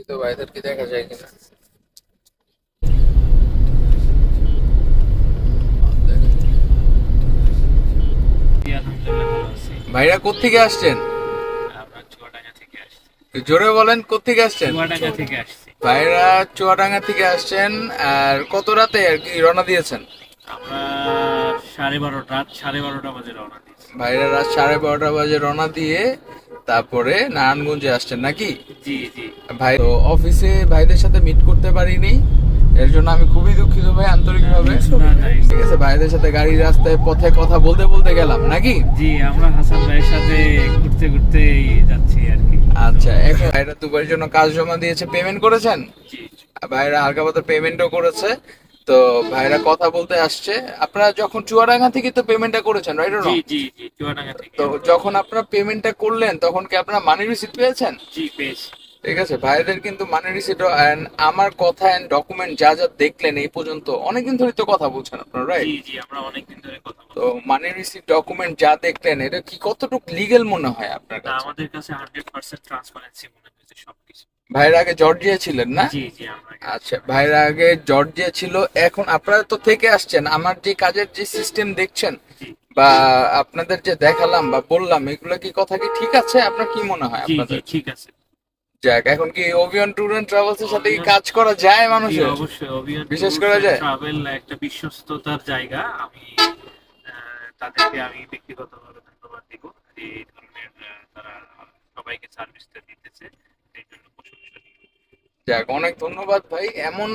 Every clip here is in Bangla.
তো ভাইদেরকে দেখা যায় কিনা। জি, আলহামদুলিল্লাহ ভালো আছি। ভাইরা কোত্থেকে আসছেন? আমরা চুয়াডাঙ্গা থেকে আসছি। একটু জোরে বলেন, কোত্থেকে আসছেন? চুয়াডাঙ্গা থেকে আসছি। ভাইরা চুয়াডাঙ্গা থেকে আসছেন। আর কত রাতে আর কি রওনা দিয়েছেন? আমরা রাত 12:30 বাজে রওনা দিয়েছি। ভাইরা রাত 12:30 বাজে রওনা দিয়ে তারপরে নারায়ণগঞ্জে আসছেন নাকি? জি জি। ভাই তো অফিসে ভাইদের সাথে মিট করতে পারিনি, এর জন্য আমি খুবই দুঃখিত ভাই, আন্তরিকভাবে। না, না, ঠিক আছে, ভাইদের সাথে গাড়ি রাস্তায় পথে কথা বলতে বলতে গেলাম নাকি? জি, আমরা হাসান ভাইয়ের সাথে ঘুরতে ঘুরতে যাচ্ছি আর কি। আচ্ছা, এখন ভাইরা দুবারের জন্য কাজ জমা দিয়েছে, পেমেন্ট করেছেন? জি ভাইরা হালকা পাতলা পেমেন্টও করেছে। তো ভাইরা কথা বলতে আসছে। আপনারা যখন চুয়াডাঙ্গা থেকে তো পেমেন্টটা করেছেন, রাইট? জি জি জি, চুয়াডাঙ্গা থেকে তো যখন আপনারা পেমেন্টটা করলেন তখন কি আপনারা মানি রিসিট পেয়েছেন? জি পেয়েছি। ঠিক আছে, ভাইদের কিন্তু মানি রিসিট এন্ড আমার কথা এন্ড ডকুমেন্ট যা যা দেখলেন এই পর্যন্ত, অনেকদিন ধরে তো কথা বলছেন আপনারা, জি রাইট? জি, আমরা অনেকদিন ধরে কথা তো বলছি। মানি রিসিট ডকুমেন্ট যা দেখলেন এটা কি কতটুকু লিগেল মনে হয় আপনার না, কাছে? আমাদের কাছে 100% ট্রান্সপারেন্সি মনে হয়েছে সবকিছু। ভাইরা আগে জর্জিয়া ছিলেন না? জি জি, আমরা আচ্ছা, ভাইরা আগে জর্জিয়া ছিল। এখন আপনারা তো থেকে আসছেন, আমার যে কাজের যে সিস্টেম দেখছেন জি বা আপনাদের যে দেখালাম বা বললাম, এগুলো কি কথা কি ঠিক আছে? আপনার কি মনে হয় জি জি, আপনাদের? ঠিক আছে। যাক, এখন কি অভিয়ান ট্যুর এন্ড ট্রাভেলস এর সাথে কি অভিয়ান, কাজ করা যায় জি মানুষের? অবশ্যই, অভিয়ান বিশেষ ট্যুরস করা এন্ড যায়? ট্রাভেল একটা বিশ্বস্ততার জায়গা। আমি তাদেরকে আমি ব্যক্তিগতভাবে ধন্যবাদ দিব যে এই ধরনের তারা সবাইকে সার্ভিসটা দিতেছে, এই জন্য প্রশংসনীয়। যাক, অনেক ধন্যবাদ ভাই। এমন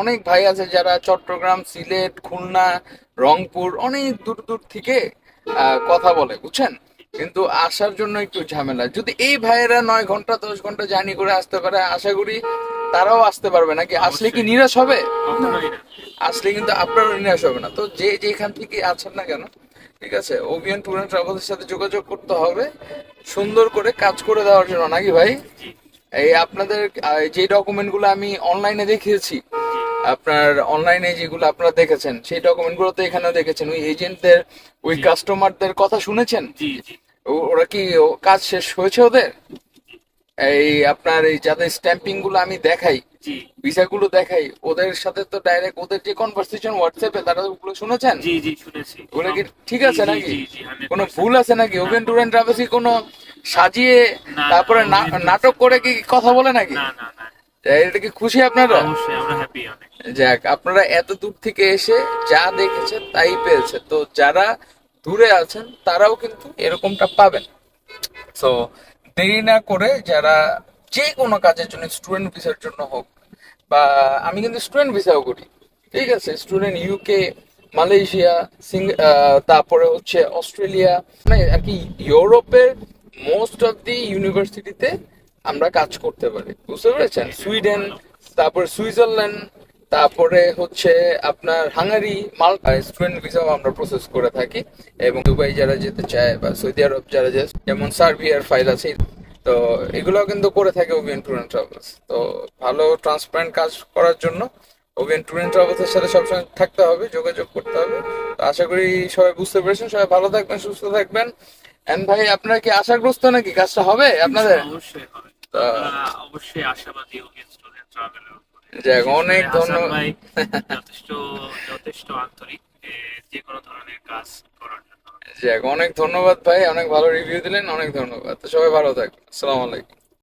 অনেক ভাই আছে যারা চট্টগ্রাম, সিলেট, খুলনা, রংপুর অনেক দূর দূর থেকে কথা বলে, বুঝছেন? কিন্তু আসার জন্য একটু ঝামেলা। যদি এই ভাইয়েরা 9 ঘন্টা 10 ঘন্টা জার্নি করে আসতে পারে, আশা করি তারাও আসতে পারবে নাকি? আসলে কি অবশ্যই, নিরাশ হবে? কখনোই না। আসলে কিন্তু আপনারও নিরাশ হবে না। তো যে যেখান থেকে আছেন না কেন, ঠিক আছে, ওভিয়ান ট্যুর এন্ড ট্রাভেলসের সাথে যোগাযোগ করতে হবে সুন্দর করে কাজ করে দেওয়ার জন্য, নাকি ভাই? জি এই আপনাদের যে ডকুমেন্টগুলো আমি অনলাইনে দেখিয়েছি, জি আপনার অনলাইনে যেগুলো আপনারা দেখেছেন সেই ডকুমেন্টগুলো তো এখানেও দেখেছেন। ওই এজেন্টদের, ওই জি কাস্টমারদের কথা শুনেছেন? জি জি ওরা কি কাজ শেষ হয়েছে ওদের? এই আপনার এই যাদের স্ট্যাম্পিং গুলো আমি দেখাই, জি ভিসা গুলো দেখাই, ওদের সাথে তো ডাইরেক্ট ওদের যে কনভারসেশন হোয়াটসঅ্যাপে, তারা ওগুলো শুনেছেন? জি জি, শুনেছি ওগুলো সব। কি ঠিক জি আছে জি নাকি? জি জি, হান্ড্রেড কোনো ভুল পার্সেন্ট। আছে নাকি? না ওভেন ট্যুর এন্ড ট্রাভেলস কি কোনো সাজিয়ে না না, তারপরে অভিয়ান নাটক ট্যুরস করে কি কথা বলে নাকি? না না না, এটা কি খুশি আপনারা? অবশ্যই আমরা হ্যাপি অনেক। যাক, আপনারা এত দূর থেকে এসে যা দেখেছেন তাই পেয়েছে, তো যারা দূরে আছেন তারাও কিন্তু এরকমটা পাবেন। তো দেরি না করে যারা যে কোনো কাজের জন্য, স্টুডেন্ট ভিসার জন্য হোক, বা আমি কিন্তু স্টুডেন্ট ভিসাও করি, ঠিক আছে, স্টুডেন্ট ইউকে, মালয়েশিয়া, তারপরে হচ্ছে অস্ট্রেলিয়া, মানে আর কি ইউরোপের মোস্ট অফ দি ইউনিভার্সিটিতে আমরা কাজ করতে পারি, বুঝতে পেরেছেন? সুইডেন, তারপরে সুইজারল্যান্ড, তারপরে হচ্ছে আপনার হাঙ্গারি, মাল্টা স্টুডেন্ট ভিসাও আমরা প্রসেস করে থাকি। এবং দুবাই যারা যেতে চায় বা সৌদি আরব যারা যায়, যেমন সার্বিয়ার ফাইল আছে, তো এগুলো কিন্তু করে থাকে ওভিয়ান ট্যুর এন্ড ট্রাভেলস। তো ভালো ট্রান্সপারেন্ট কাজ করার জন্য ওভিয়ান ট্যুর এন্ড ট্রাভেলস এর সাথে সবসময় থাকতে হবে, যোগাযোগ করতে হবে। তো আশা করি সবাই বুঝতে পেরেছেন। সবাই ভালো থাকবেন, সুস্থ থাকবেন। এন্ড ভাই, আপনারা কি আশাগ্রস্ত নাকি কাজটা হবে আপনাদের? অবশ্যই হবে। তা আমরা অবশ্যই আশাবাদী ওভিয়ান স্টুডেন্ট ট্রাভেলের উপরে। যাক, বিশেষ করে অনেক হাসান ধন্যবাদ। ভাই যথেষ্ট যথেষ্ট আন্তরিক যে কোনো ধরনের কাজ করার জন্য। যাক, অনেক ধন্যবাদ ভাই, অনেক ভালো রিভিউ দিলেন, অনেক ধন্যবাদ। তো সবাই ভালো থাকবেন, আসসালামু আলাইকুম।